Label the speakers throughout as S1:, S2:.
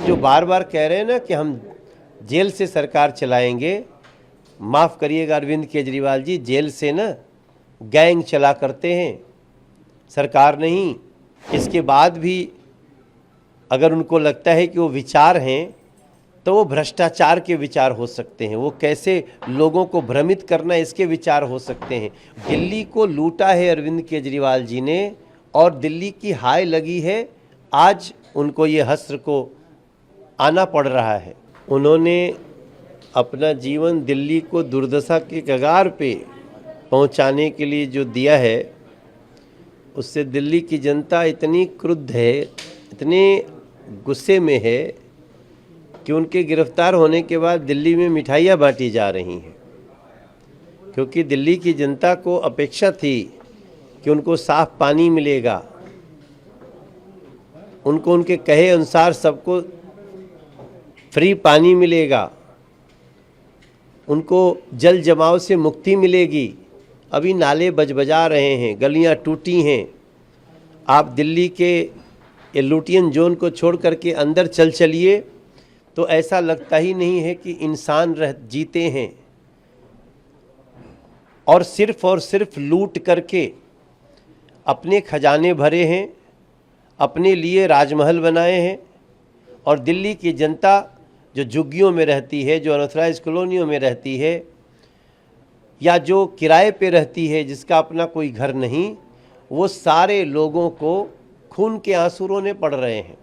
S1: जो बार बार कह रहे हैं ना कि हम जेल से सरकार चलाएंगे, माफ़ करिएगा अरविंद केजरीवाल जी, जेल से ना गैंग चला करते हैं, सरकार नहीं। इसके बाद भी अगर उनको लगता है कि वो विचार हैं तो वो भ्रष्टाचार के विचार हो सकते हैं, वो कैसे लोगों को भ्रमित करना इसके विचार हो सकते हैं। दिल्ली को लूटा है अरविंद केजरीवाल जी ने और दिल्ली की हाय लगी है, आज उनको ये हस्र को आना पड़ रहा है। उन्होंने अपना जीवन दिल्ली को दुर्दशा के कगार पे पहुंचाने के लिए जो दिया है, उससे दिल्ली की जनता इतनी क्रुद्ध है, इतने गुस्से में है कि उनके गिरफ्तार होने के बाद दिल्ली में मिठाइयाँ बांटी जा रही हैं, क्योंकि दिल्ली की जनता को अपेक्षा थी कि उनको साफ पानी मिलेगा, उनको उनके कहे अनुसार सबको फ्री पानी मिलेगा, उनको जल जमाव से मुक्ति मिलेगी। अभी नाले बजबजा रहे हैं, गलियां टूटी हैं। आप दिल्ली के ये लुटियन जोन को छोड़ करके अंदर चलिए तो ऐसा लगता ही नहीं है कि इंसान जीते हैं, और सिर्फ लूट करके अपने खजाने भरे हैं, अपने लिए राजमहल बनाए हैं। और दिल्ली की जनता जो झुग्गियों में रहती है, जो अनऑथराइज्ड कॉलोनियों में रहती है, या जो किराए पे रहती है, जिसका अपना कोई घर नहीं, वो सारे लोगों को खून के आंसू रोने पड़ रहे हैं।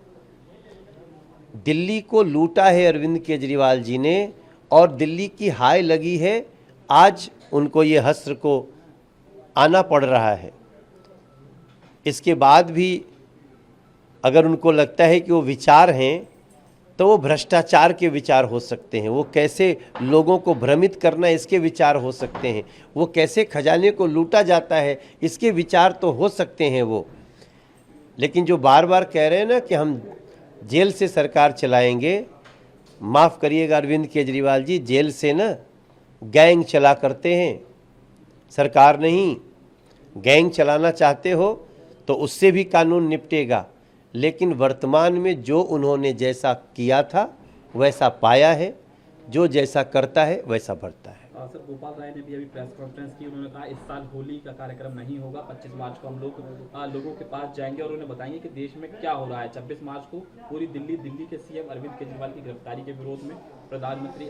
S1: दिल्ली को लूटा है अरविंद केजरीवाल जी ने और दिल्ली की हाय लगी है, आज उनको ये हस्र को आना पड़ रहा है। इसके बाद भी अगर उनको लगता है कि वो विचार हैं तो वो भ्रष्टाचार के विचार हो सकते हैं, वो कैसे लोगों को भ्रमित करना इसके विचार हो सकते हैं, वो कैसे खजाने को लूटा जाता है इसके विचार तो हो सकते हैं वो। लेकिन जो बार बार कह रहे हैं ना कि हम जेल से सरकार चलाएंगे, माफ़ करिएगा अरविंद केजरीवाल जी, जेल से ना गैंग चला करते हैं, सरकार नहीं। गैंग चलाना चाहते हो तो उससे भी कानून निपटेगा, लेकिन वर्तमान में जो उन्होंने जैसा किया था वैसा पाया है, जो जैसा करता है वैसा बढ़ता है।
S2: सर, गोपाल राय ने भी अभी प्रेस कॉन्फ्रेंस की, उन्होंने कहा इस साल होली का कार्यक्रम नहीं होगा, 25 मार्च को हम लोग लोगों के पास जाएंगे और उन्हें बताएंगे कि देश में क्या हो रहा है। 26 मार्च को पूरी दिल्ली के सीएम अरविंद केजरीवाल की गिरफ्तारी के विरोध में प्रधानमंत्री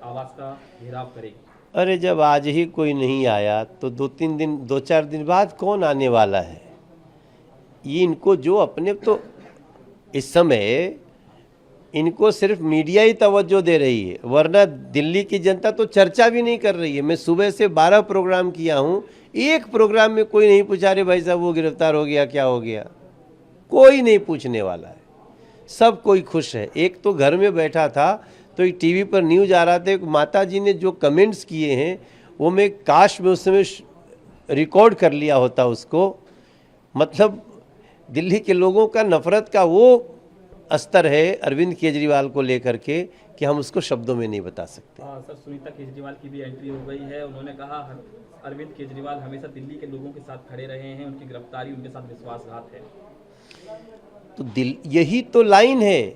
S2: आवास का घेराव करेगी। अरे
S1: जब आज ही कोई नहीं आया तो 2-4 दिन बाद कौन आने वाला है? ये इनको जो अपने तो इस समय इनको सिर्फ मीडिया ही तवज्जो दे रही है, वरना दिल्ली की जनता तो चर्चा भी नहीं कर रही है। मैं सुबह से 12 प्रोग्राम किया हूँ, एक प्रोग्राम में कोई नहीं पूछा रे भाई साहब वो गिरफ्तार हो गया, क्या हो गया, कोई नहीं पूछने वाला है। सब कोई खुश है। एक तो घर में बैठा था तो एक टीवी पर न्यूज आ रहा था, माता जी ने जो कमेंट्स किए हैं वो मैं काश में उस समय रिकॉर्ड कर लिया होता उसको। मतलब दिल्ली के लोगों का नफरत का वो स्तर है अरविंद केजरीवाल को लेकर के कि हम उसको शब्दों में नहीं बता सकते।
S2: सर, सुनीता केजरीवाल की भी एंट्री हो गई है। उन्होंने कहा अरविंद केजरीवाल हमेशा दिल्ली के लोगों के साथ खड़े रहे हैं, उनकी गिरफ्तारी उनके साथ विश्वासघात है।
S1: तो यही तो लाइन है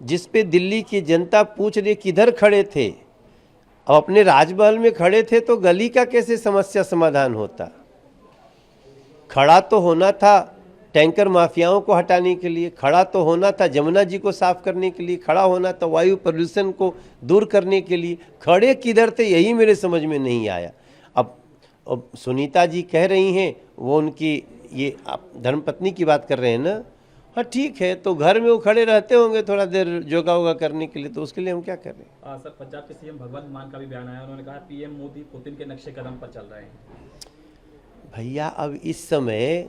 S1: जिस पे दिल्ली की जनता पूछ रही किधर खड़े थे। अब अपने राजमहल में खड़े थे तो गली का कैसे समस्या समाधान होता? खड़ा तो होना था टैंकर माफियाओं को हटाने के लिए, खड़ा तो होना था जमुना जी को साफ करने के लिए, खड़ा होना था वायु प्रदूषण को दूर करने के लिए। खड़े किधर थे यही मेरे समझ में नहीं आया। अब सुनीता जी कह रही हैं, वो उनकी ये आप धर्मपत्नी की बात कर रहे हैं ना, हाँ ठीक है, तो घर में वो खड़े रहते होंगे थोड़ा देर योगा वोगा करने के लिए, तो उसके लिए हम क्या कर रहे हैं।
S2: सर, पंजाब के सीएम भगवंत मान का भी बयान आया, उन्होंने कहा पीएम मोदी पुतिन के नक्शे कदम पर चल रहे हैं।
S1: भैया अब इस समय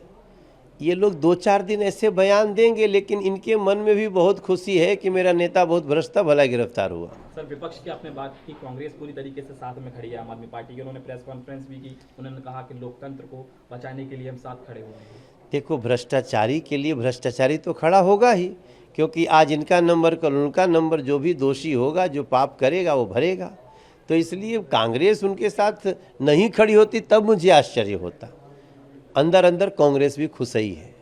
S1: ये लोग 2-4 दिन ऐसे बयान देंगे, लेकिन इनके मन में भी बहुत खुशी है कि मेरा नेता बहुत भ्रष्ट था, भला गिरफ्तार हुआ।
S2: सर, विपक्ष की आपने बात की, कांग्रेस पूरी तरीके से साथ में खड़ी है आम आदमी पार्टी की। उन्होंने प्रेस कॉन्फ्रेंस भी की, उन्होंने कहा कि लोकतंत्र को बचाने के लिए हम साथ खड़े हुए हैं।
S1: देखो, भ्रष्टाचारी के लिए भ्रष्टाचारी तो खड़ा होगा ही, क्योंकि आज इनका नंबर कल उनका नंबर, जो भी दोषी होगा, जो पाप करेगा वो भरेगा। तो इसलिए कांग्रेस उनके साथ नहीं खड़ी होती तब मुझे आश्चर्य होता। अंदर अंदर कांग्रेस भी खुश ही है।